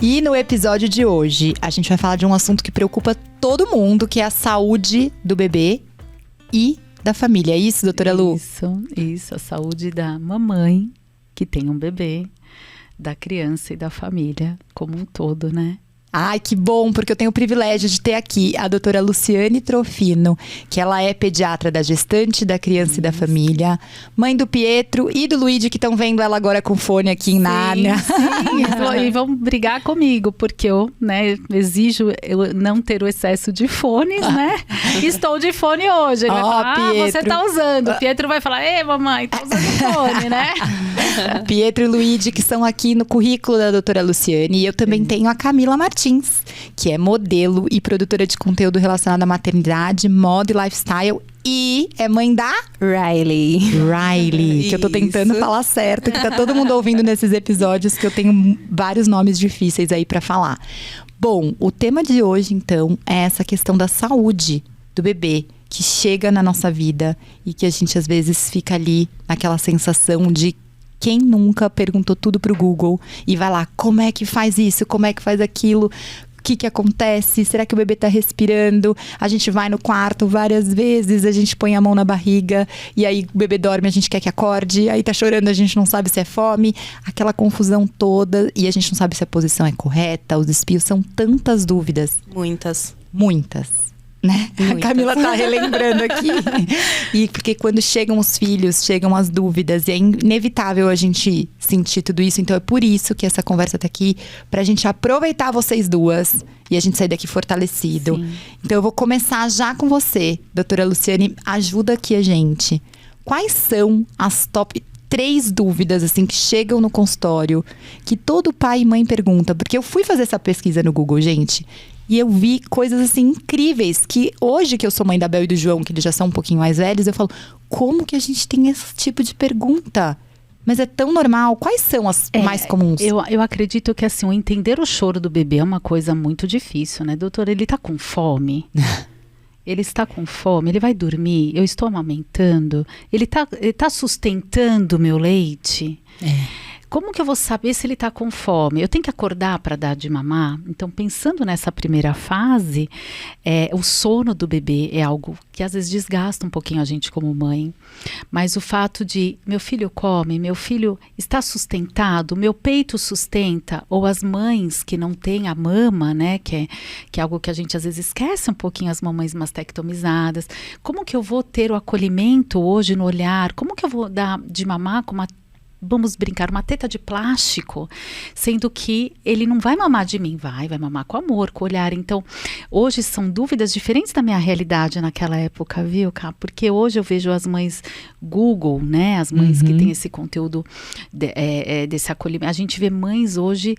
E no episódio de hoje, a gente vai falar de um assunto que preocupa todo mundo, que é a saúde do bebê e da família. É isso, doutora Lu? Isso. A saúde da mamãe que tem um bebê, da criança e da família como um todo, né? Ai, que bom, porque eu tenho o privilégio de ter aqui a doutora Luciane Trofino, que ela é pediatra da gestante, da criança e da família, mãe do Pietro e do Luigi, que estão vendo ela agora com fone aqui em Nárnia. Sim, e vão brigar comigo, porque eu, exijo eu não ter o excesso de fones, né? Estou de fone hoje. Ele vai falar, você tá usando. O Pietro vai falar, ei, mamãe, tá usando fone, né? Pietro e Luigi, que são aqui no currículo da doutora Luciane. E eu também tenho a Camila Martins, que é modelo e produtora de conteúdo relacionado à maternidade, moda e lifestyle. E é mãe da Riley, que eu tô tentando falar certo, que tá todo mundo ouvindo nesses episódios, que eu tenho vários nomes difíceis aí pra falar. Bom, o tema de hoje, então, é essa questão da saúde do bebê, que chega na nossa vida e que a gente, às vezes, fica ali naquela sensação de quem nunca perguntou tudo pro Google e vai lá, como é que faz isso, como é que faz aquilo, o que acontece, será que o bebê tá respirando? A gente vai no quarto várias vezes, a gente põe a mão na barriga e aí o bebê dorme, a gente quer que acorde, aí tá chorando, a gente não sabe se é fome, aquela confusão toda e a gente não sabe se a posição é correta, os espios, são tantas dúvidas. Muitas. Né? Muitas. A Camila tá relembrando aqui. E porque quando chegam os filhos, chegam as dúvidas. E é inevitável a gente sentir tudo isso. Então é por isso que essa conversa tá aqui. Pra gente aproveitar vocês duas. E a gente sair daqui fortalecido. Sim. Então eu vou começar já com você, doutora Luciane. Ajuda aqui a gente. Quais são as top 3 dúvidas, assim, que chegam no consultório, que todo pai e mãe pergunta? Porque eu fui fazer essa pesquisa no Google, gente, e eu vi coisas, assim, incríveis, que hoje que eu sou mãe da Bel e do João, que eles já são um pouquinho mais velhos, eu falo, como que a gente tem esse tipo de pergunta? Mas é tão normal. Quais são as mais comuns? Eu acredito que, assim, o entender o choro do bebê é uma coisa muito difícil, né? Doutora, ele tá com fome? Ele está com fome? Ele vai dormir? Eu estou amamentando? Ele tá sustentando o meu leite? Como que eu vou saber se ele está com fome? Eu tenho que acordar para dar de mamar? Então, pensando nessa primeira fase, o sono do bebê é algo que às vezes desgasta um pouquinho a gente como mãe. Mas o fato de, meu filho come, meu filho está sustentado, meu peito sustenta, ou as mães que não têm a mama, né, que é algo que a gente às vezes esquece um pouquinho, as mamães mastectomizadas. Como que eu vou ter o acolhimento hoje no olhar? Como que eu vou dar de mamar com vamos brincar, uma teta de plástico, sendo que ele não vai mamar de mim, vai mamar com amor, com olhar. Então, hoje são dúvidas diferentes da minha realidade naquela época, viu, Cá? Porque hoje eu vejo as mães Google, né? As mães que têm esse conteúdo desse acolhimento. A gente vê mães hoje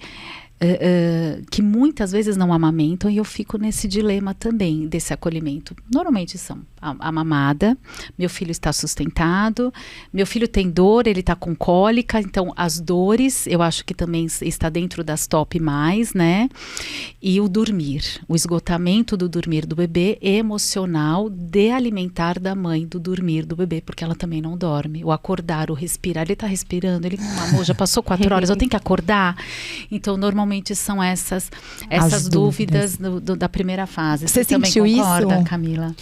que muitas vezes não amamentam, e eu fico nesse dilema também desse acolhimento. Normalmente são a mamada, meu filho está sustentado, meu filho tem dor, ele está com cólica, então as dores eu acho que também está dentro das top mais, né? E o dormir, o esgotamento do dormir do bebê, emocional, de alimentar da mãe, do dormir do bebê, porque ela também não dorme. O acordar, o respirar, ele está respirando, ele mamou, já passou 4 horas, eu tenho que acordar. Então normalmente são essas dúvidas da primeira fase. Você também sentiu concorda, isso, Camila?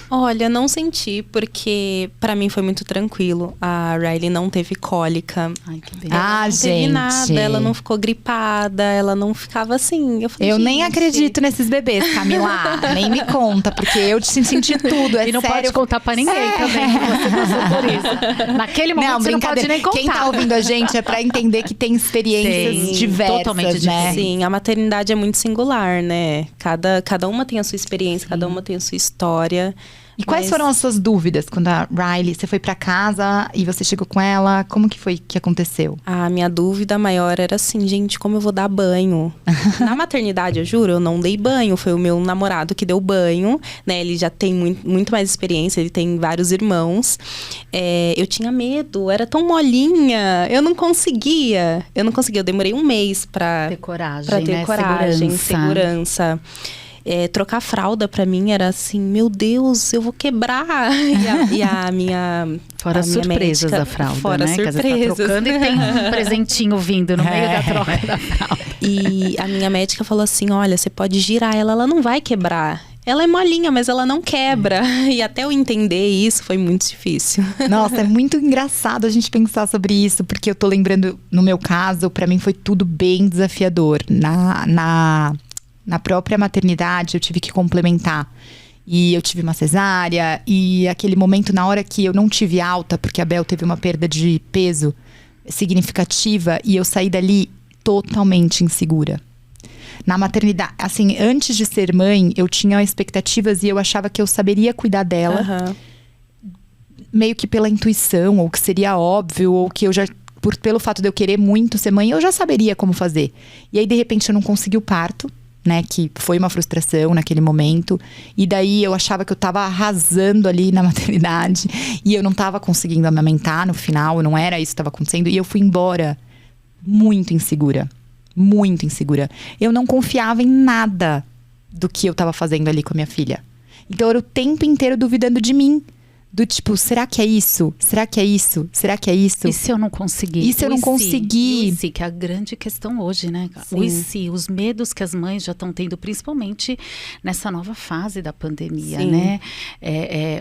Olha, não senti, porque pra mim foi muito tranquilo. A Riley não teve cólica. Ai, que bem. Ela não teve nada, ela não ficou gripada, ela não ficava assim. Eu nem acredito nesses bebês, Camila. Nem me conta, porque eu senti tudo, e não sério. pode contar pra ninguém também que você passou por isso. Naquele momento você não pode nem contar. Quem tá ouvindo a gente é pra entender que tem experiências diversas, totalmente né? Sim, a maternidade é muito singular, né? Cada uma tem a sua experiência, cada uma tem a sua história. E quais foram as suas dúvidas quando a Riley, você foi pra casa e você chegou com ela? Como que foi que aconteceu? A minha dúvida maior era assim, gente, como eu vou dar banho? Na maternidade, eu juro, eu não dei banho. Foi o meu namorado que deu banho, né? Ele já tem muito mais experiência, ele tem vários irmãos. Eu tinha medo, era tão molinha, eu não conseguia. Eu demorei um mês pra ter coragem, pra ter né? coragem, segurança. trocar fralda pra mim era assim, meu Deus, eu vou quebrar. E a minha Fora as surpresas médica, da fralda, fora né? surpresas. Que você tá trocando e tem um presentinho vindo no meio da troca da fralda. E a minha médica falou assim, olha, você pode girar ela não vai quebrar. Ela é molinha, mas ela não quebra. E até eu entender isso foi muito difícil. Nossa, é muito engraçado a gente pensar sobre isso, porque eu tô lembrando, no meu caso, pra mim foi tudo bem desafiador. Na própria maternidade, eu tive que complementar. E eu tive uma cesárea, e aquele momento, na hora que eu não tive alta, porque a Bel teve uma perda de peso significativa, e eu saí dali totalmente insegura. Na maternidade, assim, antes de ser mãe, eu tinha expectativas e eu achava que eu saberia cuidar dela. Meio que pela intuição, ou que seria óbvio, ou que eu já, pelo fato de eu querer muito ser mãe, eu já saberia como fazer. E aí, de repente, eu não consegui o parto, né? Que foi uma frustração naquele momento. E daí, eu achava que eu tava arrasando ali na maternidade. E eu não tava conseguindo amamentar no final, não era isso que estava acontecendo. E eu fui embora muito insegura. Muito insegura. Eu não confiava em nada do que eu tava fazendo ali com a minha filha. Então, eu era o tempo inteiro duvidando de mim. Do tipo, será que é isso? Será que é isso? Será que é isso? E se eu não conseguir? E se eu não conseguir? E se, que é a grande questão hoje, né? Sim. O e se, os medos que as mães já estão tendo, principalmente nessa nova fase da pandemia, Sim. né?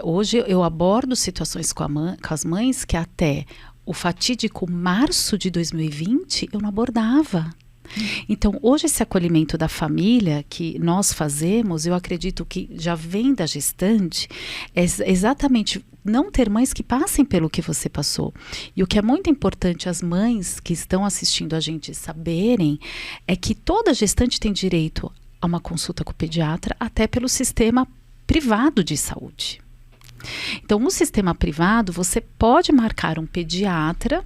Hoje eu abordo situações com as mães que até o fatídico março de 2020 eu não abordava. Então, hoje esse acolhimento da família que nós fazemos, eu acredito que já vem da gestante, é exatamente não ter mães que passem pelo que você passou. E o que é muito importante as mães que estão assistindo a gente saberem é que toda gestante tem direito a uma consulta com o pediatra, até pelo sistema privado de saúde. Então, no sistema privado, você pode marcar um pediatra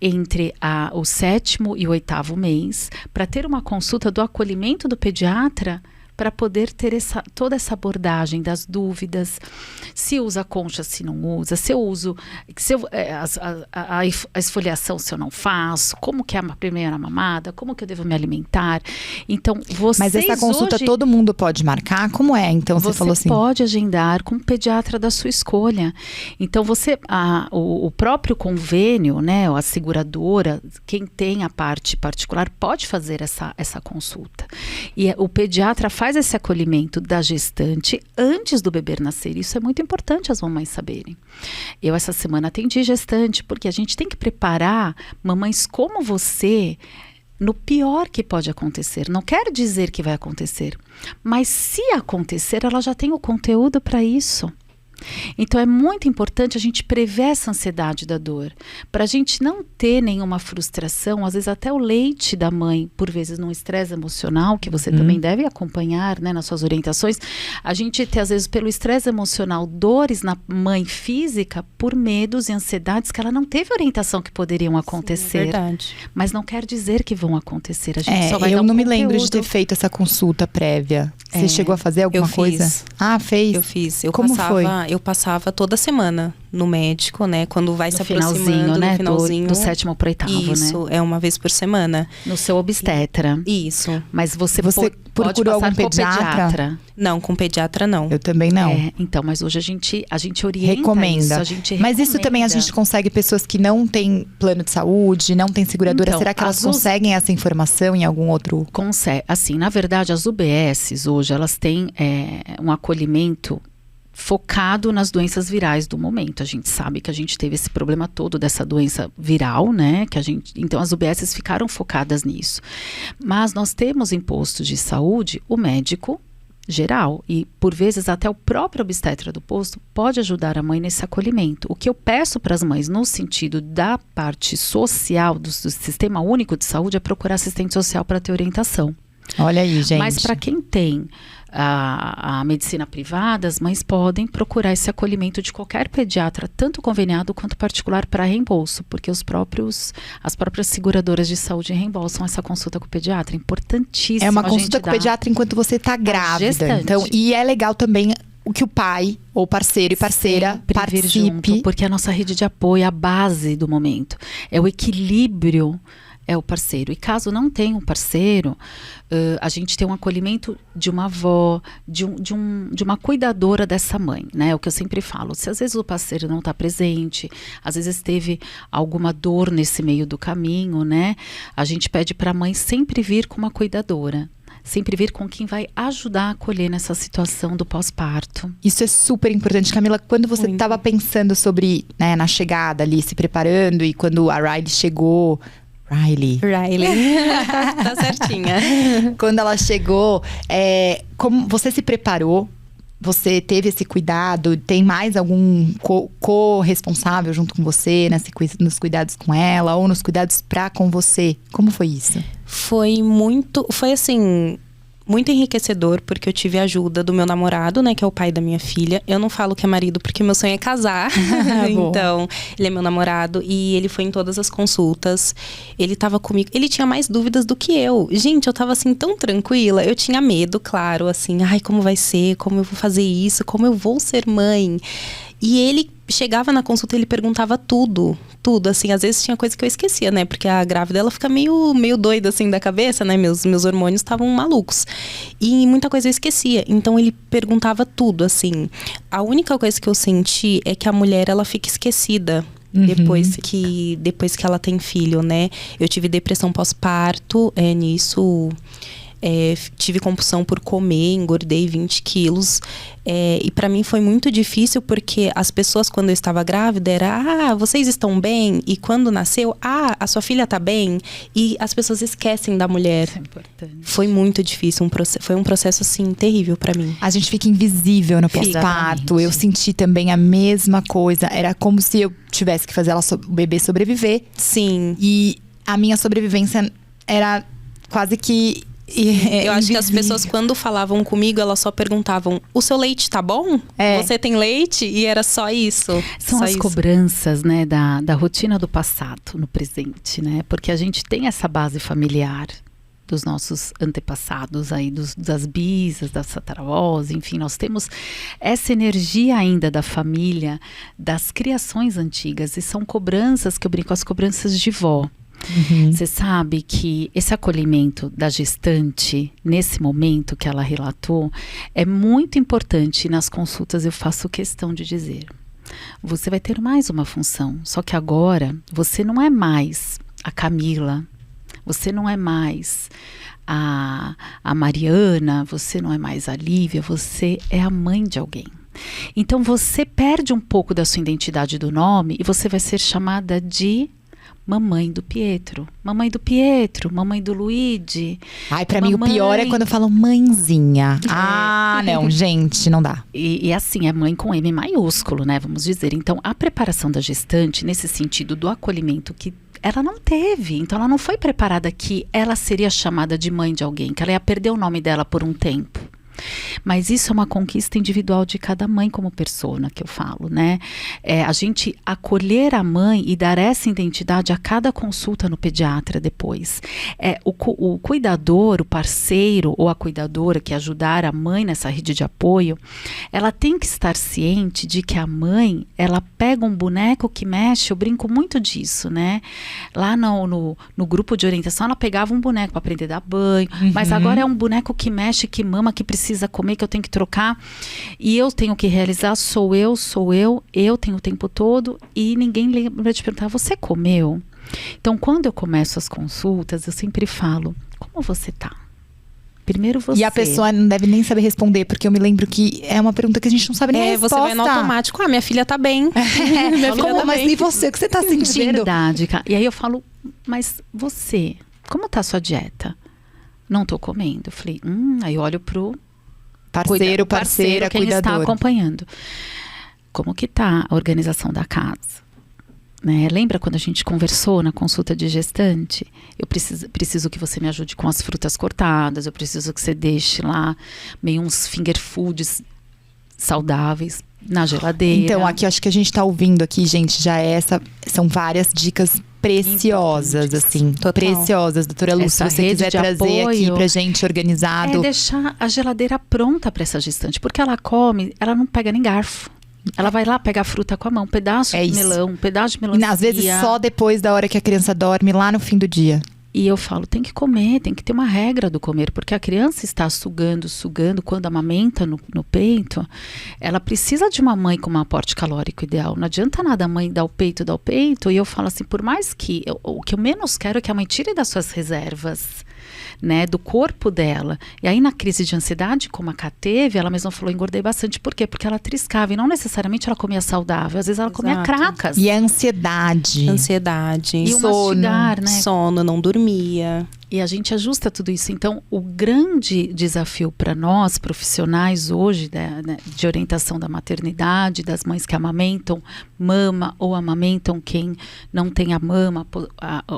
entre o 7º e o 8º mês para ter uma consulta do acolhimento do pediatra para poder ter toda essa abordagem das dúvidas, se usa concha, se não usa, se eu uso a esfoliação, se eu não faço, como que é a primeira mamada, como que eu devo me alimentar. Então, Mas essa consulta hoje, todo mundo pode marcar? Como é? Então, você falou assim... Você pode agendar com o pediatra da sua escolha. Então, o próprio convênio, né, a seguradora, quem tem a parte particular, pode fazer essa consulta. E o pediatra faz esse acolhimento da gestante antes do bebê nascer. Isso é muito importante as mamães saberem. Eu essa semana atendi gestante, porque a gente tem que preparar mamães como você no pior que pode acontecer. Não quero dizer que vai acontecer, mas se acontecer, ela já tem o conteúdo para isso. Então é muito importante a gente prever essa ansiedade da dor, para a gente não ter nenhuma frustração. Às vezes até o leite da mãe, por vezes num estresse emocional, que você também deve acompanhar, né, nas suas orientações, a gente tem às vezes pelo estresse emocional dores na mãe física por medos e ansiedades que ela não teve orientação que poderiam acontecer. Sim, é verdade. Mas não quer dizer que vão acontecer. A gente só vai eu dar um não me conteúdo. lembro de ter feito essa consulta prévia. Você chegou a fazer alguma coisa? Fiz. Ah, fez? Eu fiz. Eu passava toda semana no médico, né? Quando vai se aproximando, né? No finalzinho. Do 7º pro 8º, né? Isso, é uma vez por semana. No seu obstetra. Isso. Mas você procurou pode passar algum pediatra? Não, com pediatra não. Eu também não. Então, mas hoje a gente orienta recomenda. isso. A gente mas isso também a gente consegue pessoas que não têm plano de saúde, não têm seguradora. Então, será que elas conseguem essa informação em algum outro? Consegue. Assim, na verdade, as UBSs hoje, elas têm um acolhimento focado nas doenças virais do momento. A gente sabe que a gente teve esse problema todo dessa doença viral, né? Então as UBSs ficaram focadas nisso. Mas nós temos em postos de saúde o médico geral e por vezes até o próprio obstetra do posto pode ajudar a mãe nesse acolhimento. O que eu peço para as mães no sentido da parte social do Sistema Único de Saúde é procurar assistente social para ter orientação. Olha aí, gente. Mas para quem tem a medicina privada, as mães podem procurar esse acolhimento de qualquer pediatra, tanto conveniado quanto particular, para reembolso, porque as próprias seguradoras de saúde reembolsam essa consulta com o pediatra. Importantíssimo. É uma consulta com o pediatra enquanto você está grávida. Gestante. Então, e é legal também o que o pai ou parceiro e parceira participe. Junto, porque a nossa rede de apoio é a base do momento. É o equilíbrio é o parceiro. E caso não tenha um parceiro, a gente tem um acolhimento de uma avó, de uma cuidadora dessa mãe, né? O que eu sempre falo, se às vezes o parceiro não está presente, às vezes teve alguma dor nesse meio do caminho, né? A gente pede para a mãe sempre vir com uma cuidadora. Sempre vir com quem vai ajudar a acolher nessa situação do pós-parto. Isso é super importante. Camila, quando você estava pensando sobre, né, na chegada ali, se preparando, e quando a Riley chegou... Riley. Tá certinha. Quando ela chegou, como você se preparou? Você teve esse cuidado? Tem mais algum co-responsável junto com você nos cuidados com ela ou nos cuidados com você? Como foi isso? Foi assim, muito enriquecedor, porque eu tive a ajuda do meu namorado, né, que é o pai da minha filha. Eu não falo que é marido porque meu sonho é casar. Então, ele é meu namorado e ele foi em todas as consultas. Ele tava comigo, ele tinha mais dúvidas do que eu. Gente, eu tava assim tão tranquila. Eu tinha medo, claro, assim, ai, como vai ser? Como eu vou fazer isso? Como eu vou ser mãe? E ele chegava na consulta, ele perguntava tudo, assim, às vezes tinha coisa que eu esquecia, né, porque a grávida, ela fica meio doida, assim, da cabeça, né, meus hormônios estavam malucos, e muita coisa eu esquecia, então ele perguntava tudo, assim. A única coisa que eu senti é que a mulher, ela fica esquecida depois que ela tem filho, né. Eu tive depressão pós-parto, nisso... tive compulsão por comer, engordei 20 quilos. E pra mim foi muito difícil, porque as pessoas, quando eu estava grávida, vocês estão bem? E quando nasceu, a sua filha tá bem? E as pessoas esquecem da mulher. Isso é importante. Foi muito difícil, foi um processo, assim, terrível pra mim. A gente fica invisível no pós-parto. Eu senti também a mesma coisa. Era como se eu tivesse que fazer o bebê sobreviver. Sim. E a minha sobrevivência era quase que... eu acho que as pessoas, quando falavam comigo, elas só perguntavam: o seu leite tá bom? Você tem leite? E era só isso. São as cobranças, né, da rotina do passado no presente, né? Porque a gente tem essa base familiar dos nossos antepassados aí, das bisas, das tataravós, enfim, nós temos essa energia ainda da família, das criações antigas, e são cobranças que eu brinco, as cobranças de vó. Você sabe que esse acolhimento da gestante, nesse momento que ela relatou, é muito importante. Nas consultas eu faço questão de dizer: você vai ter mais uma função, só que agora você não é mais a Camila, você não é mais a Mariana, você não é mais a Lívia, você é a mãe de alguém. Então você perde um pouco da sua identidade do nome e você vai ser chamada de mamãe do Pietro, mamãe do Pietro, mamãe do Luigi. Ai, pra mim o pior é quando falam mãezinha. Não, gente, não dá. E assim, é mãe com M maiúsculo, né, vamos dizer. Então, a preparação da gestante, nesse sentido do acolhimento que ela não teve. Então, ela não foi preparada que ela seria chamada de mãe de alguém, que ela ia perder o nome dela por um tempo. Mas isso é uma conquista individual de cada mãe como persona, que eu falo, né? A gente acolher a mãe e dar essa identidade a cada consulta no pediatra depois. O cuidador, o parceiro ou a cuidadora que ajudar a mãe nessa rede de apoio, ela tem que estar ciente de que a mãe, ela pega um boneco que mexe, eu brinco muito disso, né? Lá no grupo de orientação, ela pegava um boneco para aprender a dar banho, mas agora é um boneco que mexe, que mama, que precisa comer, que eu tenho que trocar, e eu tenho que realizar, sou eu tenho o tempo todo, e ninguém lembra de perguntar: você comeu? Então, quando eu começo as consultas, eu sempre falo: como você tá? Primeiro você. E a pessoa não deve nem saber responder, porque eu me lembro que é uma pergunta que a gente não sabe nem a resposta. Você vai no automático: minha filha tá bem. Mas e você? O que você tá sentindo? Verdade, cara. E aí eu falo: mas você, como tá a sua dieta? Não tô comendo. Eu falei, aí eu olho pro parceira, quem cuidadora. está acompanhando. Como que tá a organização da casa? Né? Lembra quando a gente conversou na consulta de gestante? Eu preciso que você me ajude com as frutas cortadas, eu preciso que você deixe lá meio uns finger foods saudáveis na geladeira. Então, aqui acho que a gente tá ouvindo aqui, gente, são várias dicas preciosas, assim. Total. Preciosas, doutora Lu, se você quiser trazer aqui pra gente organizado. É deixar a geladeira pronta pra essa gestante, porque ela come, ela não pega nem garfo. Ela vai lá pegar a fruta com a mão, um pedaço de melão, um pedaço de melancia. E às vezes só depois da hora que a criança dorme, lá no fim do dia. E eu falo, tem que comer, tem que ter uma regra do comer, porque a criança está sugando, quando amamenta no peito, ela precisa de uma mãe com um aporte calórico ideal. Não adianta nada a mãe dar o peito, e eu falo assim, por mais que, o que eu menos quero é que a mãe tire das suas reservas, né, do corpo dela. E aí na crise de ansiedade, como a Ká teve, ela mesma falou, engordei bastante. Por quê? Porque ela triscava e não necessariamente ela comia saudável. Às vezes ela comia cracas. E a ansiedade. E o mastigar, né? Sono, não dormia. E a gente ajusta tudo isso. Então, o grande desafio para nós, profissionais hoje, de orientação da maternidade, das mães que amamentam mama ou amamentam quem não tem a mama,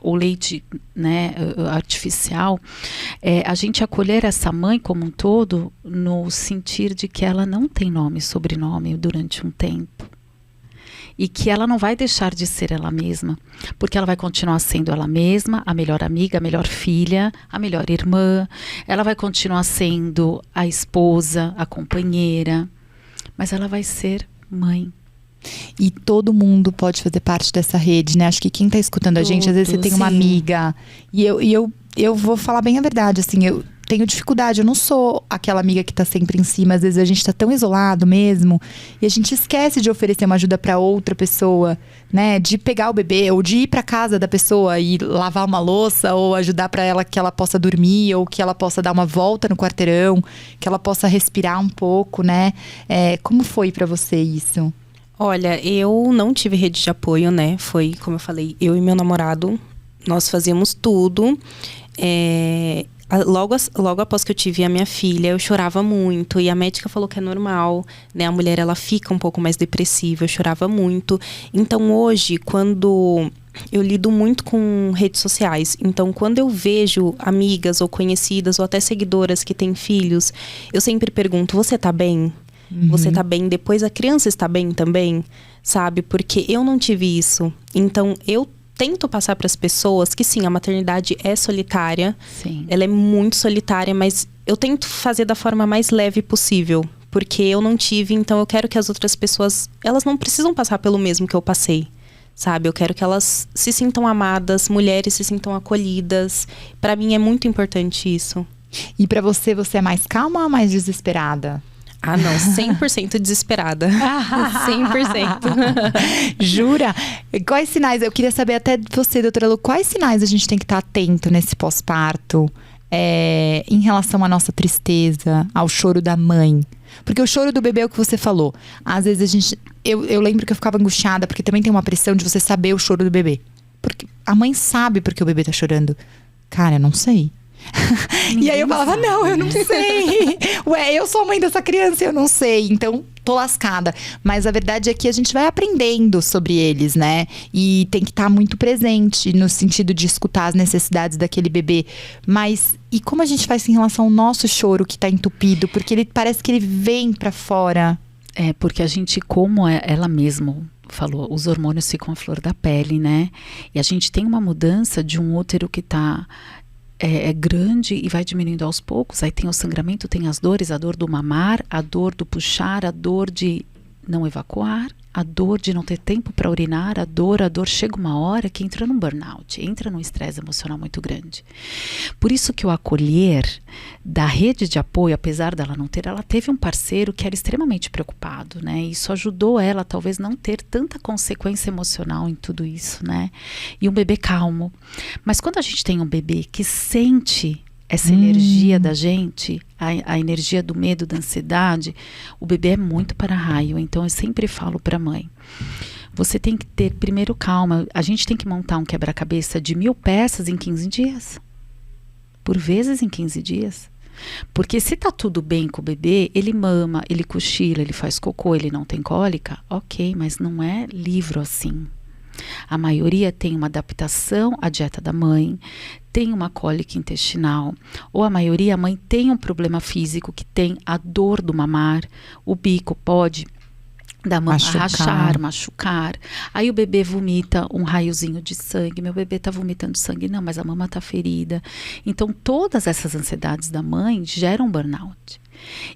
o leite, né, artificial, a gente acolher essa mãe como um todo no sentir de que ela não tem nome e sobrenome durante um tempo. E que ela não vai deixar de ser ela mesma, porque ela vai continuar sendo ela mesma, a melhor amiga, a melhor filha, a melhor irmã. Ela vai continuar sendo a esposa, a companheira, mas ela vai ser mãe. E todo mundo pode fazer parte dessa rede, né? Acho que quem tá escutando a gente, às vezes você tem uma amiga. E eu vou falar bem a verdade, assim, eu tenho dificuldade, eu não sou aquela amiga que tá sempre em cima, às vezes a gente tá tão isolado mesmo, e a gente esquece de oferecer uma ajuda pra outra pessoa, né, de pegar o bebê, ou de ir pra casa da pessoa e lavar uma louça, ou ajudar pra ela que ela possa dormir, ou que ela possa dar uma volta no quarteirão, que ela possa respirar um pouco, né, como foi pra você isso? Olha, eu não tive rede de apoio, né, foi, como eu falei, eu e meu namorado, nós fazíamos tudo, Logo após que eu tive a minha filha, eu chorava muito. E a médica falou que é normal, né? A mulher, ela fica um pouco mais depressiva. Eu chorava muito. Então, hoje, quando... Eu lido muito com redes sociais. Então, quando eu vejo amigas ou conhecidas ou até seguidoras que têm filhos, eu sempre pergunto, você tá bem? Uhum. Você tá bem? Depois a criança está bem também? Sabe? Porque eu não tive isso. Então, eu tento passar para as pessoas que sim, a maternidade é solitária. Sim. Ela é muito solitária, mas eu tento fazer da forma mais leve possível. Porque eu não tive, então eu quero que as outras pessoas, elas não precisam passar pelo mesmo que eu passei. Sabe? Eu quero que elas se sintam amadas, mulheres se sintam acolhidas. Para mim é muito importante isso. E para você é mais calma ou mais desesperada? Ah, não, 100% desesperada. 100%. Jura? Quais sinais, eu queria saber até de você, doutora Lu, quais sinais a gente tem que estar atento nesse pós-parto em relação à nossa tristeza, ao choro da mãe? Porque o choro do bebê é o que você falou. Às vezes eu lembro que eu ficava angustiada, porque também tem uma pressão de você saber o choro do bebê. Porque a mãe sabe porque o bebê tá chorando. Cara, eu não sei. E aí eu falava, não, eu não sei. Ué, eu sou a mãe dessa criança, eu não sei. Então, tô lascada. Mas a verdade é que a gente vai aprendendo sobre eles, né? E tem que estar muito presente no sentido de escutar as necessidades daquele bebê. Mas, e como a gente faz em relação ao nosso choro que tá entupido? Porque ele parece que ele vem pra fora. Porque a gente, como ela mesma falou, os hormônios ficam à flor da pele, né? E a gente tem uma mudança de um útero que tá... É grande e vai diminuindo aos poucos. Aí tem o sangramento, tem as dores, a dor do mamar, a dor do puxar, a dor de não evacuar, a dor de não ter tempo para urinar, a dor chega uma hora que entra num burnout, entra num estresse emocional muito grande. Por isso que o acolher da rede de apoio, apesar dela não ter, ela teve um parceiro que era extremamente preocupado, né? Isso ajudou ela talvez não ter tanta consequência emocional em tudo isso, né? E um bebê calmo. Mas quando a gente tem um bebê que sente essa energia da gente, a energia do medo, da ansiedade, o bebê é muito para-raio. Então eu sempre falo para a mãe, você tem que ter primeiro calma. A gente tem que montar um quebra-cabeça de 1000 peças em 15 dias. Por vezes em 15 dias. Porque se tá tudo bem com o bebê, ele mama, ele cochila, ele faz cocô, ele não tem cólica, ok, mas não é livro assim. A maioria tem uma adaptação à dieta da mãe, tem uma cólica intestinal, ou a maioria, a mãe tem um problema físico que tem a dor do mamar, o bico pode da mama rachar, machucar. Aí o bebê vomita um raiozinho de sangue, meu bebê tá vomitando sangue, não, mas a mama tá ferida. Então todas essas ansiedades da mãe geram burnout.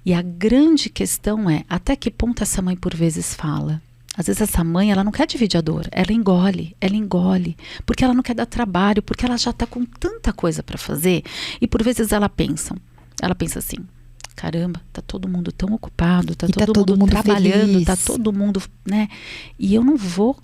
E a grande questão é, até que ponto essa mãe por vezes fala? Às vezes essa mãe, ela não quer dividir a dor, ela engole, porque ela não quer dar trabalho, porque ela já está com tanta coisa para fazer. E por vezes ela pensa assim, caramba, tá todo mundo tão ocupado, tá todo mundo trabalhando, feliz. tá todo mundo, né? E eu não vou,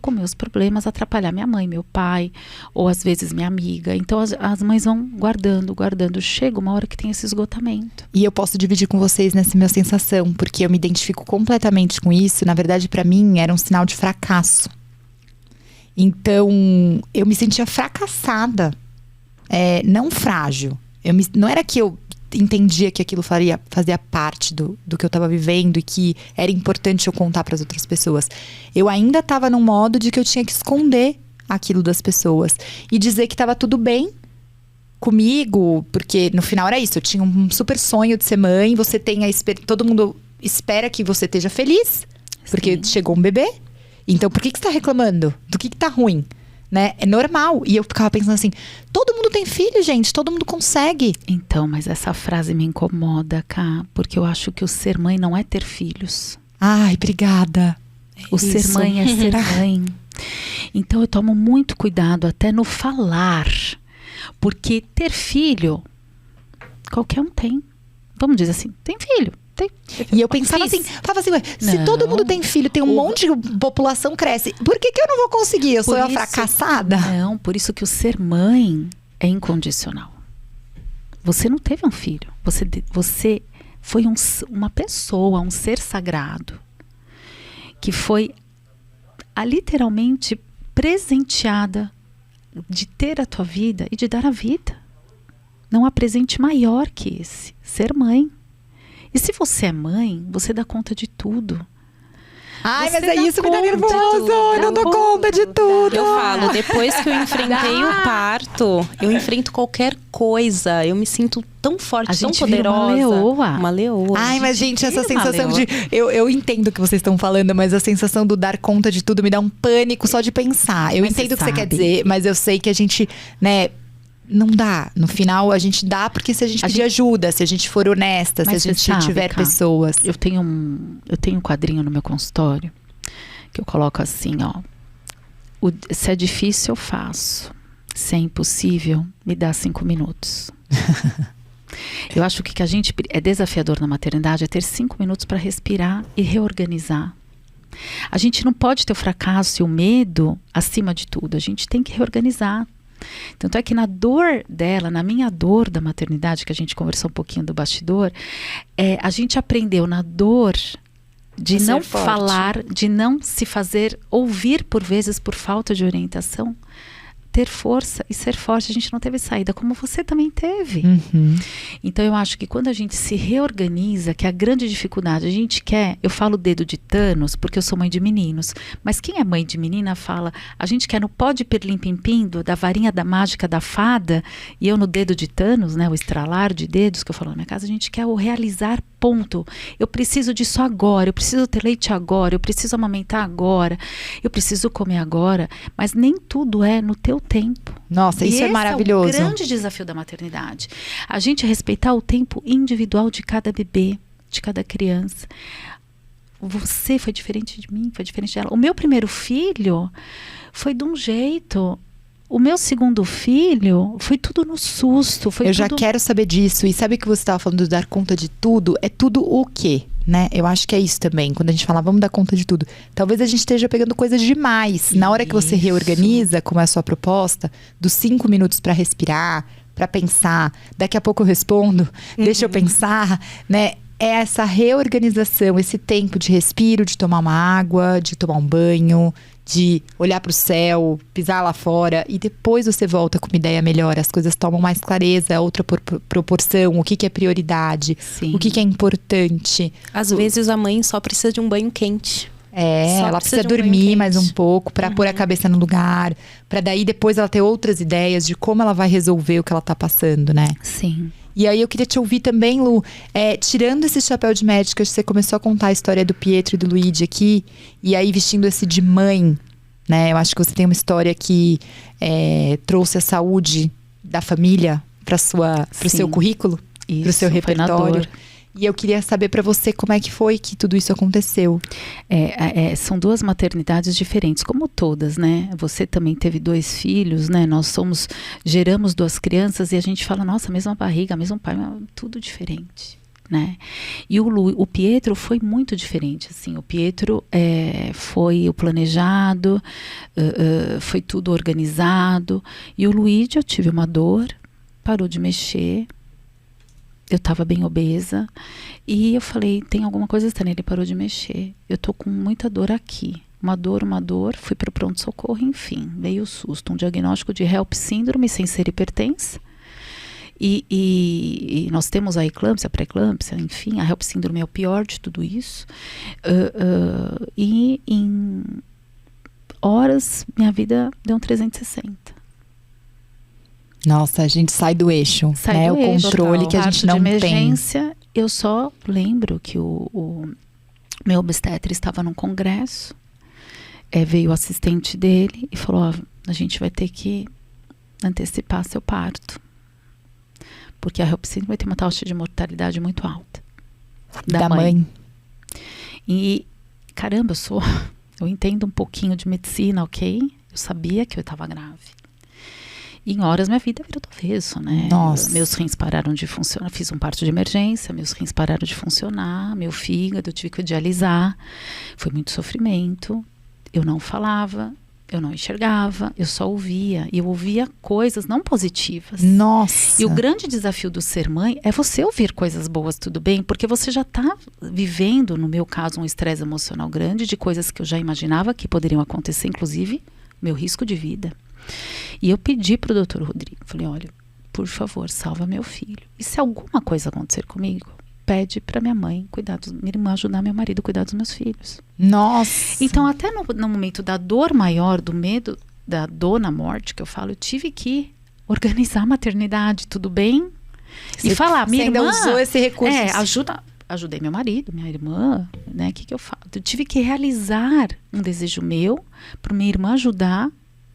com meus problemas, atrapalhar minha mãe, meu pai, ou às vezes minha amiga. Então as mães vão guardando. Chega uma hora que tem esse esgotamento. E eu posso dividir com vocês nessa minha sensação, porque eu me identifico completamente com isso. Na verdade, pra mim, era um sinal de fracasso. Então, eu me sentia fracassada, não frágil. Não era que eu entendia que aquilo fazia parte do que eu estava vivendo e que era importante eu contar para as outras pessoas. Eu ainda estava num modo de que eu tinha que esconder aquilo das pessoas e dizer que estava tudo bem comigo, porque no final era isso. Eu tinha um super sonho de ser mãe. Você tem todo mundo espera que você esteja feliz, porque Sim. chegou um bebê. Então, por que você está reclamando? Do que tá ruim? Né? É normal. E eu ficava pensando assim, todo mundo tem filho, gente, todo mundo consegue. Então, mas essa frase me incomoda, Cá, porque eu acho que o ser mãe não é ter filhos. Ai, obrigada. O ser mãe é ser mãe. Então eu tomo muito cuidado até no falar, porque ter filho, qualquer um tem. Vamos dizer assim, tem filho. E eu pensava assim, ué, se todo mundo tem filho, tem um monte de população cresce, por que eu não vou conseguir? Eu sou a fracassada? Não, por isso que o ser mãe é incondicional. Você não teve um filho, você foi uma pessoa, um ser sagrado, que foi literalmente presenteada de ter a tua vida e de dar a vida. Não há presente maior que esse, ser mãe. E se você é mãe, você dá conta de tudo. Ai, Você mas é dá isso que me dá conta de nervoso. tudo, Eu não dá dou conta de tudo. Eu falo, depois que eu enfrentei o parto, eu enfrento qualquer coisa. Eu me sinto tão forte, tão poderosa. Vira uma leoa. Uma leoa. Ai, mas gente, essa Vira uma sensação leoa. de... Eu entendo o que vocês estão falando, mas a sensação do dar conta de tudo me dá um pânico só de pensar. Eu Mas entendo você o que você quer sabe. dizer, mas eu sei que a gente, né... Não dá. No final, a gente dá porque se a gente pedir ajuda, se a gente for honesta, Mas se a você gente sabe, tiver Cá, pessoas. Eu tenho um quadrinho no meu consultório que eu coloco assim, ó. Se é difícil, eu faço. Se é impossível, me dá 5 minutos. Eu acho que a gente é desafiador na maternidade é ter 5 minutos para respirar e reorganizar. A gente não pode ter o fracasso e o medo acima de tudo. A gente tem que reorganizar. Tanto é que na dor dela, na minha dor da maternidade, que a gente conversou um pouquinho do bastidor, a gente aprendeu na dor de não falar, de não se fazer ouvir por vezes por falta de orientação, ter força e ser forte. A gente não teve saída, como você também teve. Uhum. Então eu acho que quando a gente se reorganiza, que é a grande dificuldade, a gente quer, eu falo dedo de Thanos porque eu sou mãe de meninos, mas quem é mãe de menina fala, a gente quer no pó de pirlim-pim-pim, da varinha da mágica da fada, e eu no dedo de Thanos, né, o estralar de dedos que eu falo na minha casa, a gente quer o realizar ponto. Eu preciso disso agora, eu preciso ter leite agora, eu preciso amamentar agora, eu preciso comer agora, mas nem tudo é no teu tempo. Nossa, isso é maravilhoso. Esse é o grande desafio da maternidade. A gente respeitar o tempo individual de cada bebê, de cada criança. Você foi diferente de mim, foi diferente dela. O meu primeiro filho foi de um jeito. O meu segundo filho foi tudo no susto. Eu já quero saber disso. E sabe o que você estava falando de dar conta de tudo? É tudo o quê? Né? Eu acho que é isso também. Quando a gente fala, vamos dar conta de tudo. Talvez a gente esteja pegando coisas demais. Na hora que você reorganiza, como é a sua proposta, dos 5 minutos para respirar, para pensar. Daqui a pouco eu respondo. Deixa eu pensar, né? É essa reorganização, esse tempo de respiro, de tomar uma água, de tomar um banho, de olhar para o céu, pisar lá fora e depois você volta com uma ideia melhor. As coisas tomam mais clareza, outra proporção, o que é prioridade, Sim. o que é importante. Às vezes a mãe só precisa de um banho quente. Ela precisa dormir mais um pouco para pôr a cabeça no lugar, para daí depois ela ter outras ideias de como ela vai resolver o que ela tá passando, né? Sim. E aí eu queria te ouvir também, Lu, tirando esse chapéu de médica, você começou a contar a história do Pietro e do Luigi aqui, e aí vestindo esse de mãe, né? Eu acho que você tem uma história que trouxe a saúde da família para o seu currículo, para o seu repertório. E eu queria saber pra você como é que foi que tudo isso aconteceu. São 2 maternidades diferentes, como todas, né? Você também teve 2 filhos, né? Geramos 2 crianças e a gente fala, nossa, mesma barriga, mesmo pai, tudo diferente, né? E o Pietro foi muito diferente, assim. O Pietro foi o planejado, foi tudo organizado. E o Luigi, eu tive uma dor, parou de mexer. Eu estava bem obesa e eu falei, tem alguma coisa estranha, ele parou de mexer. Eu tô com muita dor aqui. Uma dor, fui para o pronto-socorro, enfim, veio o susto. Um diagnóstico de HELP síndrome sem ser hipertensa. E nós temos a eclâmpsia, a pré-eclâmpsia, enfim, a HELP síndrome é o pior de tudo isso. E em horas, minha vida deu um 360. Nossa, a gente sai do eixo, né? O controle que a gente não tem. De emergência, eu só lembro que o meu obstetra estava num congresso, veio o assistente dele e falou, a gente vai ter que antecipar seu parto. Porque a HELP síndrome vai ter uma taxa de mortalidade muito alta. Da mãe. E, caramba, eu entendo um pouquinho de medicina, ok? Eu sabia que eu estava grave. E em horas minha vida virou do avesso, né? Nossa. Meus rins pararam de funcionar, fiz um parto de emergência, meus rins pararam de funcionar, meu fígado, eu tive que dialisar. Foi muito sofrimento. Eu não falava, eu não enxergava, eu só ouvia. E eu ouvia coisas não positivas. Nossa! E o grande desafio do ser mãe é você ouvir coisas boas, tudo bem? Porque você já está vivendo, no meu caso, um estresse emocional grande de coisas que eu já imaginava que poderiam acontecer, inclusive meu risco de vida. E eu pedi para o Dr. Rodrigo, falei, olha, por favor, salva meu filho. E se alguma coisa acontecer comigo, pede para minha mãe cuidar, minha irmã ajudar meu marido a cuidar dos meus filhos. Nossa! Então, até no momento da dor maior, do medo, da dor na morte, que eu falo, eu tive que organizar a maternidade, tudo bem? E falar, minha irmã... Você ainda usou esse recurso. Ajudei meu marido, minha irmã, né? O que eu falo? Eu tive que realizar um desejo meu para minha irmã ajudar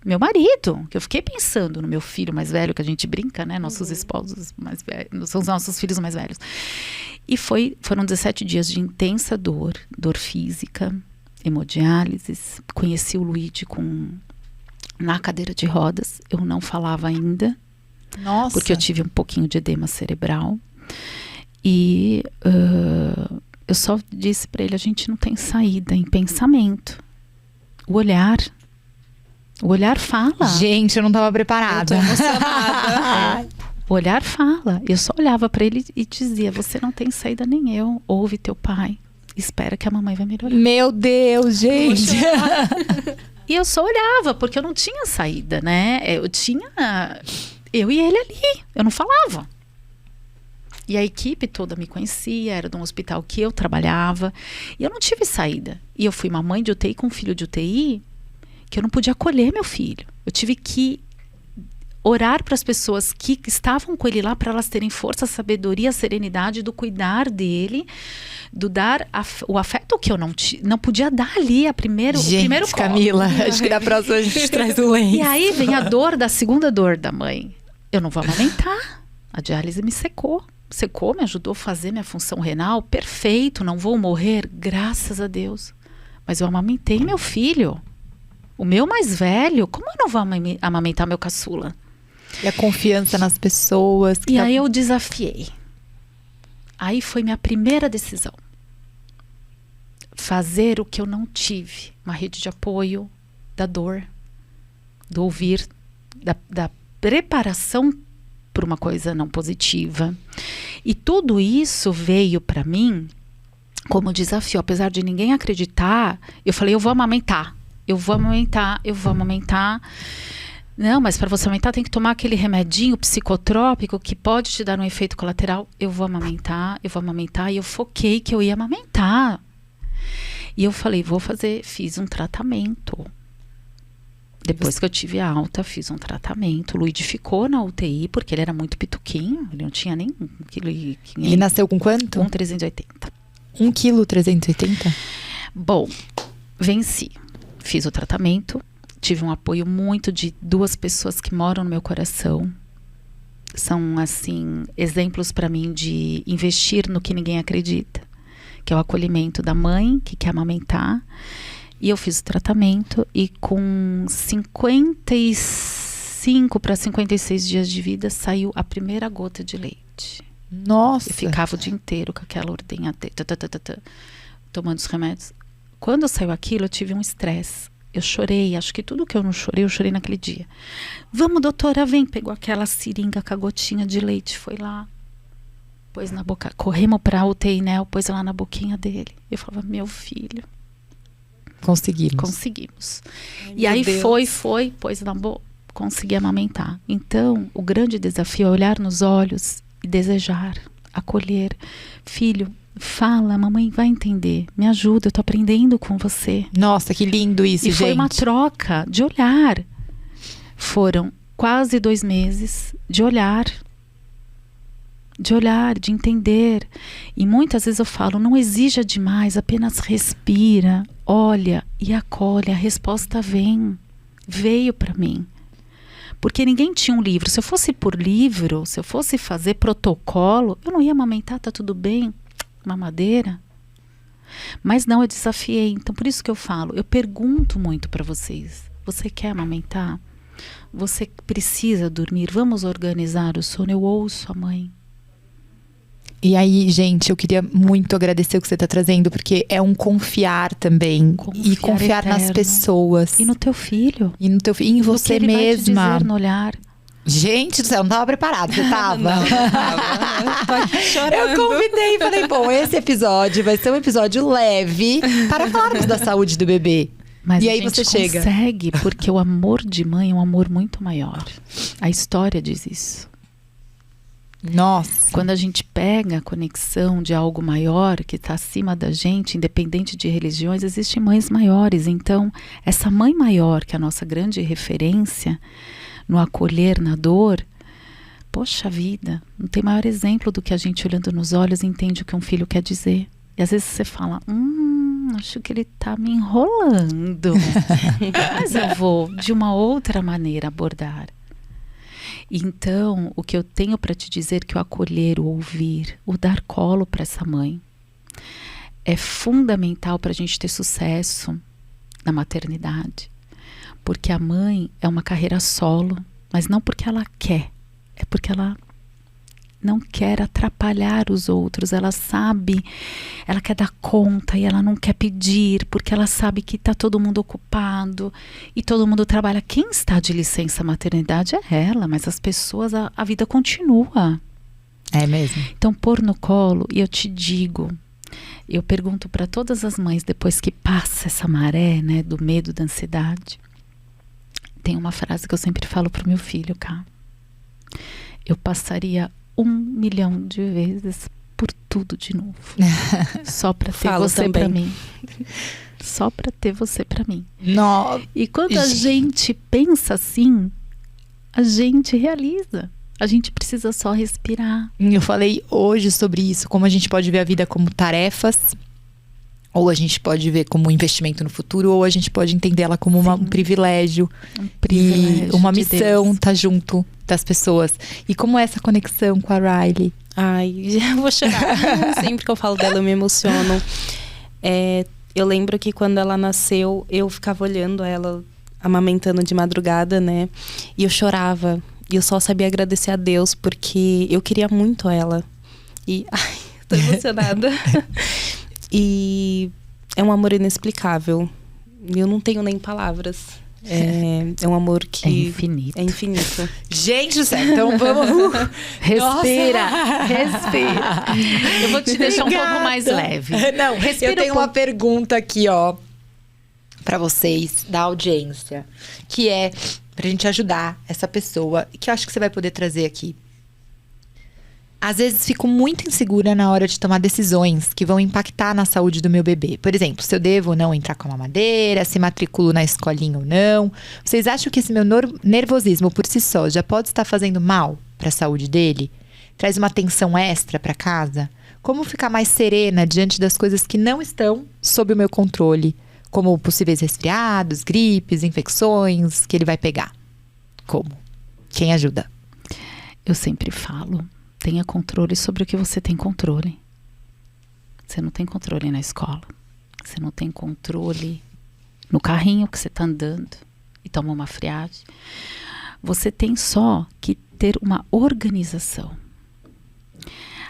meu marido, que eu fiquei pensando no meu filho mais velho, que a gente brinca, né? Nossos esposos mais velhos, são os nossos filhos mais velhos. E foram 17 dias de intensa dor física, hemodiálises. Conheci o Luigi na cadeira de rodas. Eu não falava ainda. Nossa! Porque eu tive um pouquinho de edema cerebral. E eu só disse para ele, a gente não tem saída em pensamento. O olhar fala. Gente, eu não estava preparada. Eu tô emocionada. O olhar fala. Eu só olhava para ele e dizia, você não tem saída nem eu. Ouve teu pai. Espera que a mamãe vai melhorar. Meu Deus, gente. E eu só olhava, porque eu não tinha saída, né? Eu e ele ali. Eu não falava. E a equipe toda me conhecia, era de um hospital que eu trabalhava. E eu não tive saída. E eu fui uma mãe de UTI com um filho de UTI, que eu não podia acolher meu filho. Eu tive que orar para as pessoas que estavam com ele lá, para elas terem força, sabedoria, serenidade do cuidar dele, do dar o afeto que eu não podia dar ali, o primeiro colo. Camila, acho que da próxima a gente traz o lenço. E aí vem a segunda dor da mãe. Eu não vou amamentar. A diálise me secou, me ajudou a fazer minha função renal, perfeito, não vou morrer, graças a Deus. Mas eu amamentei meu filho. O meu mais velho, como eu não vou amamentar meu caçula? E a confiança nas pessoas. E aí eu desafiei. Aí foi minha primeira decisão. Fazer o que eu não tive. Uma rede de apoio da dor, do ouvir, da preparação para uma coisa não positiva. E tudo isso veio para mim como desafio. Apesar de ninguém acreditar, eu falei, eu vou amamentar. Não, mas para você amamentar tem que tomar aquele remedinho psicotrópico que pode te dar um efeito colateral. Eu vou amamentar. E eu foquei que eu ia amamentar. E eu falei, fiz um tratamento. Depois que eu tive a alta, fiz um tratamento. O Luigi ficou na UTI, porque ele era muito pituquinho. Ele não tinha nem 1,5 kg. Ele nasceu com quanto? Com 380. 1 kg 380? Bom, venci. Fiz o tratamento, tive um apoio muito de 2 pessoas que moram no meu coração, são assim, exemplos para mim de investir no que ninguém acredita, que é o acolhimento da mãe que quer amamentar. E eu fiz o tratamento e com 55 para 56 dias de vida saiu a primeira gota de leite. Nossa! Eu ficava o dia inteiro com aquela ordenha, tomando os remédios. Quando saiu aquilo, eu tive um estresse. Eu chorei, acho que tudo que eu não chorei, eu chorei naquele dia. Vamos, doutora, vem. Pegou aquela seringa com a gotinha de leite, foi lá, pôs na boca. Corremos pra UTI, né? Pôs lá na boquinha dele. Eu falava, meu filho. Conseguimos. Ai, e aí Deus. foi, pôs na boca, consegui amamentar. Então, o grande desafio é olhar nos olhos e desejar, acolher. Filho, fala, mamãe vai entender. Me ajuda, eu tô aprendendo com você. Nossa, que lindo isso, gente. E foi uma troca de olhar. Foram quase 2 meses de olhar, de entender. E muitas vezes eu falo, não exija demais, apenas respira, olha e acolhe. A resposta veio para mim. Porque ninguém tinha um livro. Se eu fosse por livro, se eu fosse fazer protocolo, eu não ia amamentar, tá tudo bem. Mamadeira. Mas não, eu desafiei. Então, por isso que eu falo, eu pergunto muito para vocês. Você quer amamentar? Você precisa dormir? Vamos organizar o sono? Eu ouço a mãe. E aí, gente, eu queria muito agradecer o que você está trazendo, porque é um confiar também. E confiar nas eterno. pessoas. E no teu filho. E no teu filho. E em você ele mesma. Vai te dizer no olhar. Gente do céu, não estava preparada, você tava? Não tava. Tô aqui chorando. Eu convidei e falei, bom, esse episódio vai ser um episódio leve para falarmos da saúde do bebê. Mas e a aí gente você chega. consegue, porque o amor de mãe é um amor muito maior. A história diz isso. Nossa. Quando a gente pega a conexão de algo maior que está acima da gente, independente de religiões, existem mães maiores. Então, essa mãe maior, que é a nossa grande referência no acolher, na dor, poxa vida, não tem maior exemplo do que a gente olhando nos olhos entende o que um filho quer dizer. E às vezes você fala, acho que ele tá me enrolando. Mas eu vou de uma outra maneira abordar. Então, o que eu tenho para te dizer que o acolher, o ouvir, o dar colo para essa mãe é fundamental para a gente ter sucesso na maternidade. Porque a mãe é uma carreira solo, mas não porque ela quer, é porque ela não quer atrapalhar os outros. Ela sabe, ela quer dar conta e ela não quer pedir, porque ela sabe que está todo mundo ocupado e todo mundo trabalha. Quem está de licença maternidade é ela, mas as pessoas, a vida continua. É mesmo? Então, pôr no colo, e eu te digo, eu pergunto para todas as mães, depois que passa essa maré, né, do medo, da ansiedade, tem uma frase que eu sempre falo pro meu filho, cá. Eu passaria 1 milhão de vezes por tudo de novo. Só pra ter você pra mim. Só pra ter você pra mim. E quando a gente pensa assim, a gente realiza. A gente precisa só respirar. Eu falei hoje sobre isso, como a gente pode ver a vida como tarefas, ou a gente pode ver como um investimento no futuro, ou a gente pode entender ela como um privilégio. Um privilégio e uma de missão, Deus. tá junto das pessoas. E como é essa conexão com a Riley? Ai, já vou chorar. Sempre que eu falo dela, eu me emociono. Eu lembro que quando ela nasceu, eu ficava olhando ela amamentando de madrugada, né? E eu chorava. E eu só sabia agradecer a Deus, porque eu queria muito ela. E, ai, tô emocionada. E é um amor inexplicável. Eu não tenho nem palavras. É um amor que... É infinito. É infinito. Gente do céu, então vamos... Respira, respira. Eu vou te deixar um pouco mais leve. Não, Respira eu tenho uma pergunta aqui, ó, pra vocês, da audiência. Que é pra gente ajudar essa pessoa, que eu acho que você vai poder trazer aqui. Às vezes fico muito insegura na hora de tomar decisões que vão impactar na saúde do meu bebê. Por exemplo, se eu devo ou não entrar com a mamadeira, se matriculo na escolinha ou não. Vocês acham que esse meu nervosismo por si só já pode estar fazendo mal para a saúde dele? Traz uma tensão extra para casa? Como ficar mais serena diante das coisas que não estão sob o meu controle? Como possíveis resfriados, gripes, infecções que ele vai pegar? Como? Quem ajuda? eu sempre falo, tenha controle sobre o que você tem controle. Você não tem controle na escola. Você não tem controle no carrinho que você está andando e toma uma friagem. Você tem só que ter uma organização.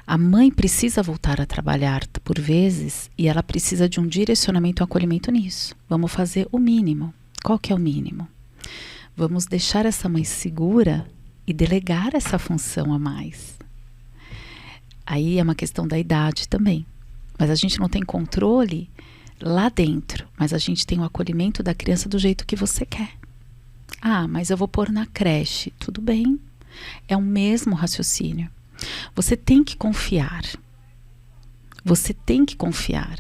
A mãe precisa voltar a trabalhar por vezes e ela precisa de um direcionamento e um acolhimento nisso. Vamos fazer o mínimo. Qual que é o mínimo? Vamos deixar essa mãe segura e delegar essa função a mais. Aí é uma questão da idade também. Mas a gente não tem controle lá dentro. Mas a gente tem o acolhimento da criança do jeito que você quer. Ah, mas eu vou pôr na creche. Tudo bem. É o mesmo raciocínio. Você tem que confiar. Você tem que confiar.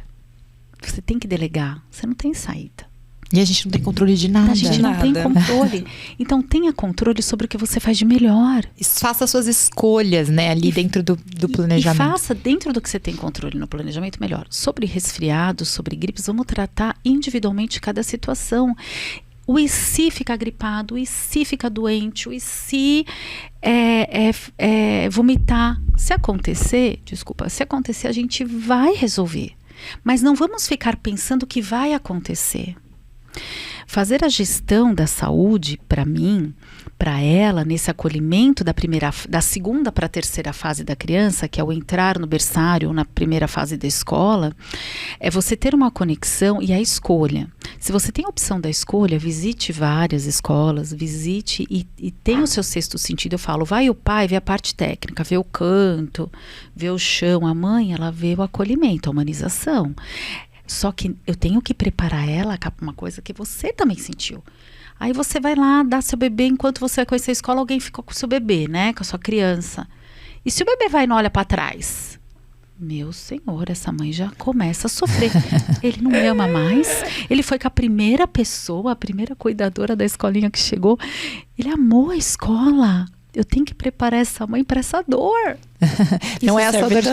Você tem que delegar. Você não tem saída. E a gente não tem controle de nada. A gente não tem controle. Então tenha controle sobre o que você faz de melhor. Faça suas escolhas, né, ali dentro do planejamento. E faça dentro do que você tem controle no planejamento melhor. Sobre resfriados, sobre gripes, vamos tratar individualmente cada situação. O e se ficar gripado, o e se ficar doente, o e se vomitar. Se acontecer, a gente vai resolver. Mas não vamos ficar pensando que vai acontecer. Fazer a gestão da saúde, para mim, para ela, nesse acolhimento da segunda para a terceira fase da criança, que é o entrar no berçário ou na primeira fase da escola, é você ter uma conexão e a escolha. Se você tem a opção da escolha, visite várias escolas, visite e tenha o seu sexto sentido. Eu falo, vai o pai, vê a parte técnica, vê o canto, vê o chão. A mãe, ela vê o acolhimento, a humanização. Só que eu tenho que preparar ela para uma coisa que você também sentiu. Aí você vai lá, dá seu bebê, enquanto você vai conhecer a escola, alguém ficou com o seu bebê, né? Com a sua criança. E se o bebê vai e não olha para trás? Meu senhor, essa mãe já começa a sofrer. Ele não me ama mais. Ele foi com a primeira pessoa, a primeira cuidadora da escolinha que chegou. Ele amou a escola. Eu tenho que preparar essa mãe para essa dor. Não é a sua dor de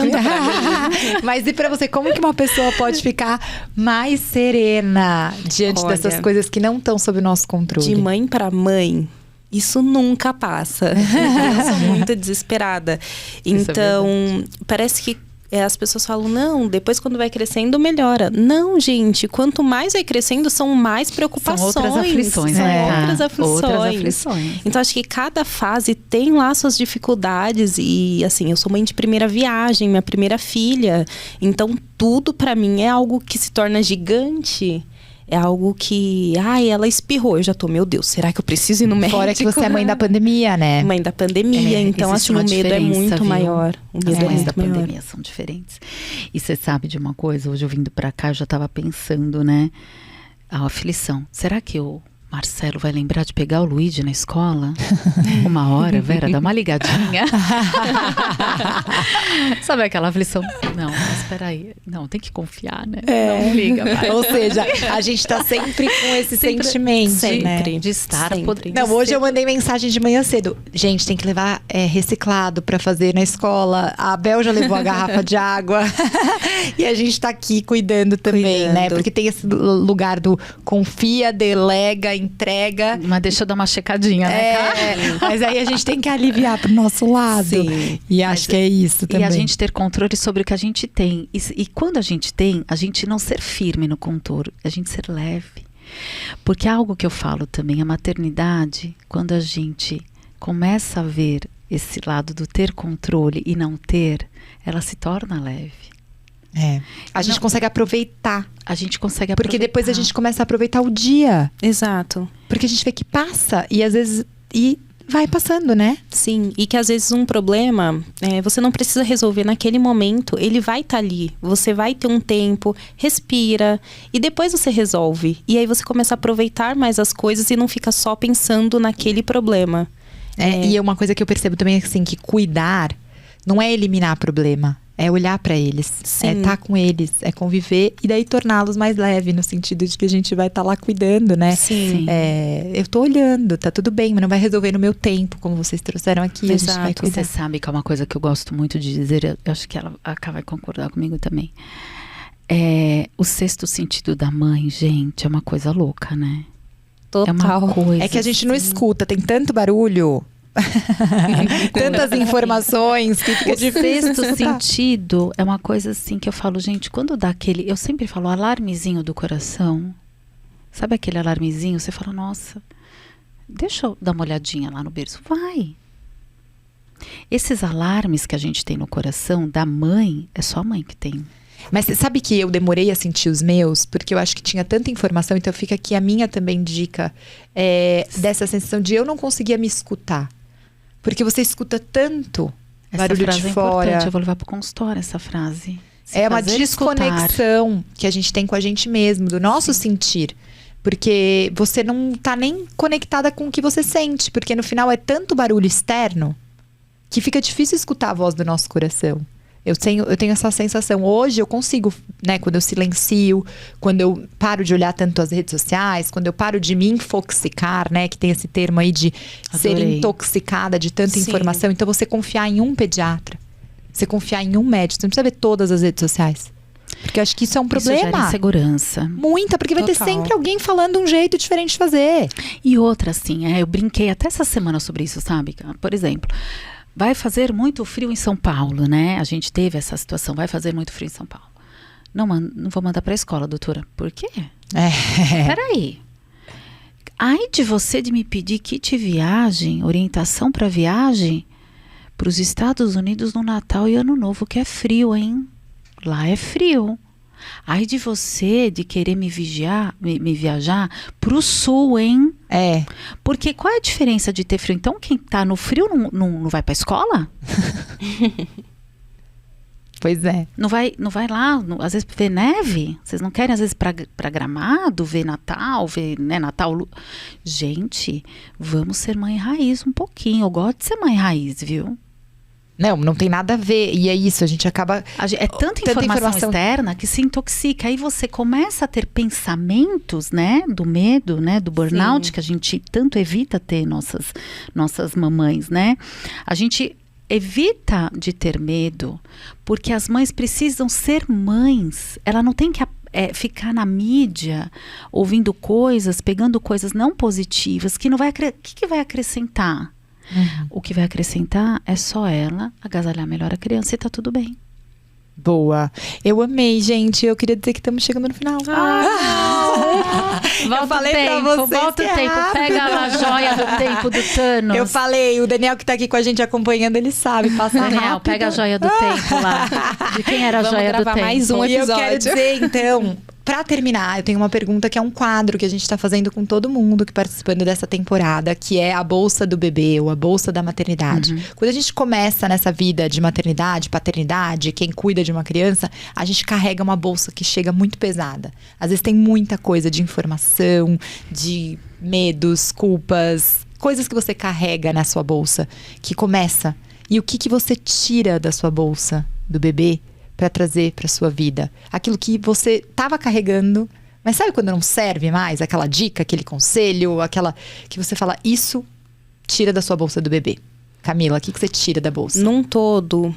Mas e para você, como que uma pessoa pode ficar mais serena diante dessas coisas que não estão sob o nosso controle? De mãe para mãe, isso nunca passa. Eu sou muito desesperada. Então, parece que as pessoas falam, não, depois quando vai crescendo melhora. Não, gente, quanto mais vai crescendo, são mais preocupações. São outras aflições. Outras aflições. Então, acho que cada fase tem lá suas dificuldades. E, assim, eu sou mãe de primeira viagem, minha primeira filha. Então, tudo pra mim é algo que se torna gigante. É algo que... ela espirrou. Eu já tô, meu Deus, será que eu preciso ir no médico? Fora que você é mãe da pandemia, né? Mãe da pandemia. Então, assim, o medo é muito maior. O medo As mães da pandemia são diferentes. E você sabe de uma coisa? Hoje eu vindo pra cá, eu já tava pensando, né? A aflição. Será que o Marcelo vai lembrar de pegar o Luigi na escola? Uma hora, Vera, dá uma ligadinha. Sabe aquela aflição? Não, mas peraí. Não, tem que confiar, né? Não liga. Vai. Ou seja, a gente tá sempre com esse sentimento, sempre, né? De estar. Não, hoje eu mandei mensagem de manhã cedo. Gente, tem que levar reciclado pra fazer na escola. A Bel já levou a garrafa de água. E a gente tá aqui cuidando também, né? Porque tem esse lugar do confia, delega, entrega. Mas deixa eu dar uma checadinha, né? Mas aí a gente tem que aliviar pro nosso lado. Sim. E acho que é isso também. E a gente ter controle sobre o que a gente tem. E quando a gente tem, a gente não ser firme no controle, a gente ser leve. Porque é algo que eu falo também, a maternidade, quando a gente começa a ver esse lado do ter controle e não ter, ela se torna leve. A gente consegue aproveitar. A gente consegue Porque depois a gente começa a aproveitar o dia. Exato. Porque a gente vê que passa e às vezes vai passando, né? Sim, e que às vezes um problema você não precisa resolver naquele momento, ele vai estar ali. Você vai ter um tempo, respira e depois você resolve. E aí você começa a aproveitar mais as coisas e não fica só pensando naquele problema. E é uma coisa que eu percebo também, assim, que cuidar não é eliminar problema. É olhar pra eles, é estar com eles, é conviver e daí torná-los mais leves, no sentido de que a gente vai estar lá cuidando, né? Sim. Eu tô olhando, tá tudo bem, mas não vai resolver no meu tempo, como vocês trouxeram aqui. Exato. A gente vai cuidar. Você sabe que é uma coisa que eu gosto muito de dizer, eu acho que ela vai concordar comigo também. O sexto sentido da mãe, gente, é uma coisa louca, né? Total. É uma coisa. É que a gente não escuta, tem tanto barulho. Tantas informações que fica O difícil. sexto sentido é uma coisa assim que eu falo, gente, quando dá aquele... Eu sempre falo alarmezinho do coração. Sabe aquele alarmezinho? Você fala, nossa, deixa eu dar uma olhadinha lá no berço. Vai. Esses alarmes que a gente tem no coração da mãe, é só a mãe que tem. Mas você sabe que eu demorei a sentir os meus, porque eu acho que tinha tanta informação, então fica aqui a minha também dica dessa sensação de eu não conseguia me escutar. Porque você escuta tanto Essa barulho frase de é fora. importante, eu vou levar pro consultório essa frase. Se É uma fazer desconexão que a gente tem com a gente mesmo, do nosso sentir. Porque você não tá nem conectada com o que você sente. Porque no final é tanto barulho externo que fica difícil escutar a voz do nosso coração. Eu tenho essa sensação. Hoje eu consigo, né? Quando eu silencio, quando eu paro de olhar tanto as redes sociais, quando eu paro de me infoxicar, né? Que tem esse termo aí de ser Adorei. intoxicada de tanta Sim. informação. Então você confiar em um pediatra, você confiar em um médico. Você não precisa ver todas as redes sociais. Porque eu acho que isso é um Isso gera problema. insegurança. Muita, porque vai ter Total. sempre alguém falando um jeito diferente de fazer. E outra, assim, eu brinquei até essa semana sobre isso, sabe? Por exemplo, vai fazer muito frio em São Paulo, né? A gente teve essa situação, vai fazer muito frio em São Paulo. Não vou mandar pra escola, doutora. Por quê? Peraí. Ai de você de me pedir kit viagem, orientação pra viagem pros Estados Unidos no Natal e Ano Novo, que é frio, hein? Lá é frio. Ai de você de querer me viajar pro sul, hein? É. Porque qual é a diferença de ter frio? Então, quem tá no frio não vai pra escola? Pois é. Não vai lá, às vezes, ver neve? Vocês não querem, às vezes, pra Gramado, ver Natal, ver, né, Natal... Gente, vamos ser mãe raiz um pouquinho. Eu gosto de ser mãe raiz, viu? Não tem nada a ver. E é isso, a gente acaba... É tanta informação externa que se intoxica. Aí você começa a ter pensamentos, né? Do medo, né? Do burnout, Sim. que a gente tanto evita ter, nossas mamães, né? A gente evita de ter medo, porque as mães precisam ser mães. Ela não tem que ficar na mídia, ouvindo coisas, pegando coisas não positivas, que não vai... que vai acrescentar? O que vai acrescentar é só ela agasalhar melhor a criança e tá tudo bem. Boa. Eu amei, gente. Eu queria dizer que estamos chegando no final. Volta Eu falei o tempo, pra vocês volta o que é tempo. rápido. Pega a joia do tempo do Thanos. Eu falei, o Daniel que tá aqui com a gente acompanhando, ele sabe, passa Daniel, rápido. pega a joia do tempo lá. De quem era a Vamos joia do gravar tempo? mais um E eu episódio. quero dizer, então, pra terminar, eu tenho uma pergunta que é um quadro que a gente tá fazendo com todo mundo que participando dessa temporada, que é a bolsa do bebê ou a bolsa da maternidade. Quando a gente começa nessa vida de maternidade, paternidade, quem cuida de uma criança, a gente carrega uma bolsa que chega muito pesada. Às vezes tem muita coisa de informação, de medos, culpas, coisas que você carrega na sua bolsa, que começa. E o que você tira da sua bolsa do bebê para trazer para sua vida? Aquilo que você estava carregando, mas sabe quando não serve mais? Aquela dica, aquele conselho, aquela que você fala, isso tira da sua bolsa do bebê. Camila, o que você tira da bolsa? Num todo,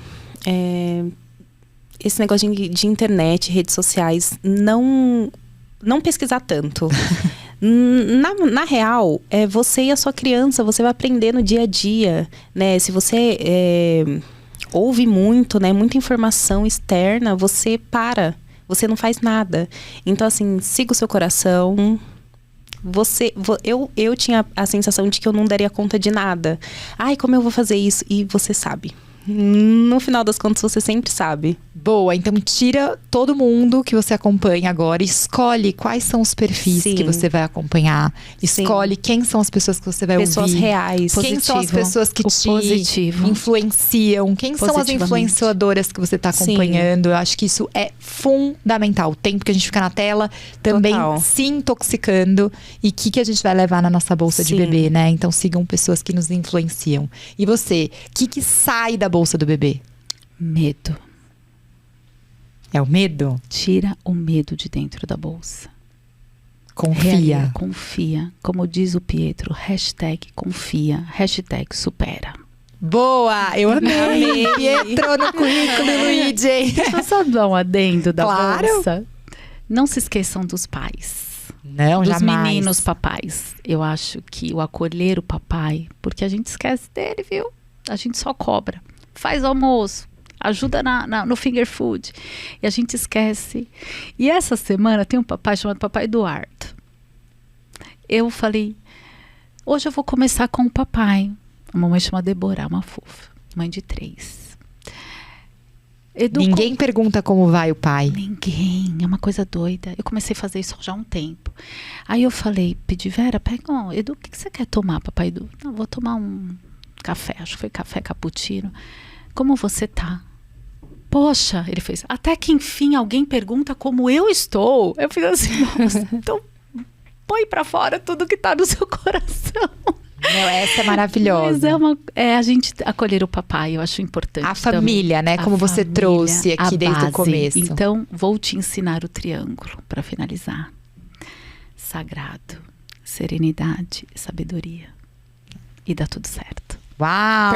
esse negócio de internet, redes sociais, não pesquisar tanto. Na real, é você e a sua criança, você vai aprender no dia a dia, né? Se você ouve muito, né? Muita informação externa, você para. Você não faz nada. Então, assim, siga o seu coração. Eu tinha a sensação de que eu não daria conta de nada. Ai, como eu vou fazer isso? E você sabe. No final das contas, você sempre sabe. Boa, então tira todo mundo que você acompanha agora, escolhe quais são os perfis Sim. que você vai acompanhar, Sim. escolhe quem são as pessoas que você vai Pessoas ouvir. reais. Quem são as pessoas que O te positivo. influenciam? Quem são as Positivamente. influenciadoras que você está Sim. acompanhando? Eu acho que isso é fundamental. O tempo que a gente fica na tela também Total. se intoxicando. E o que a gente vai levar na nossa bolsa de Sim. bebê, né? Então sigam pessoas que nos influenciam. E você, o que sai da bolsa do bebê? Medo. É o medo? Tira o medo de dentro da bolsa. Confia. Confia. Como diz o Pietro, #confia, #supera. Boa! Eu amei! Pietro no currículo, Luigi! Deixa eu só dar um adendo da Claro. bolsa. Não se esqueçam dos pais. Não, dos jamais. meninos papais. Eu acho que o acolher o papai, porque a gente esquece dele, viu? A gente só cobra. Faz almoço, ajuda no finger food. E a gente esquece. E essa semana tem um papai chamado Papai Eduardo. Eu falei, hoje eu vou começar com o papai. A mamãe chama Deborah, uma fofa. Mãe de 3. Ninguém pergunta como vai o pai. Ninguém, é uma coisa doida. Eu comecei a fazer isso já há um tempo. Aí eu falei, pedi, Vera, pega, Edu, o que você quer tomar, papai Edu? Não, vou tomar um café, acho que foi café cappuccino. Como você tá? Poxa, ele fez, até que enfim alguém pergunta como eu estou. Eu fiz assim, nossa, então põe pra fora tudo que tá no seu coração. Meu, essa é maravilhosa. Mas a gente acolher o papai, eu acho importante. A família, também, né? Como você trouxe aqui desde o começo. Então, vou te ensinar o triângulo para finalizar. Sagrado, serenidade, sabedoria. E dá tudo certo. Uau!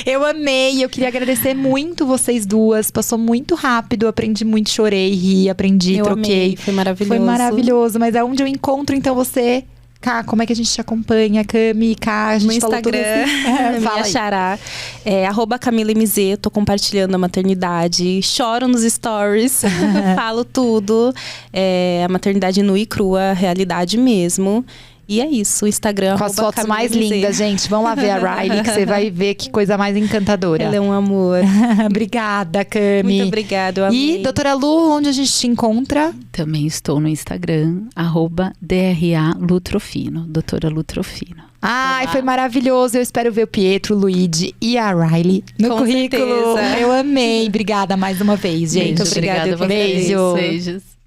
Eu amei, eu queria agradecer muito vocês duas. Passou muito rápido, aprendi muito, chorei, ri, aprendi, troquei. Amei, foi maravilhoso. Foi maravilhoso, mas é onde eu encontro então você. Cá, como é que a gente te acompanha? Cami, Cá, a gente no falou Instagram, tudo assim. me achará. @CamilaMZ, tô compartilhando a maternidade. Choro nos stories, falo tudo. A maternidade nua e crua, realidade mesmo. E é isso, o Instagram. Com as fotos mais lindas, gente. Vão lá ver a Riley, que você vai ver que coisa mais encantadora. Ela é um amor. Obrigada, Cami. Muito obrigada, eu amei. E, doutora Lu, onde a gente te encontra? Também estou no Instagram, @DRA Lutrofino, doutora Lutrofino. Ai, foi maravilhoso. Eu espero ver o Pietro, o Luigi e a Riley no Com currículo. certeza. Eu amei. Obrigada mais uma vez, gente. Muito obrigada. Obrigada a vocês. Beijo. Beijos.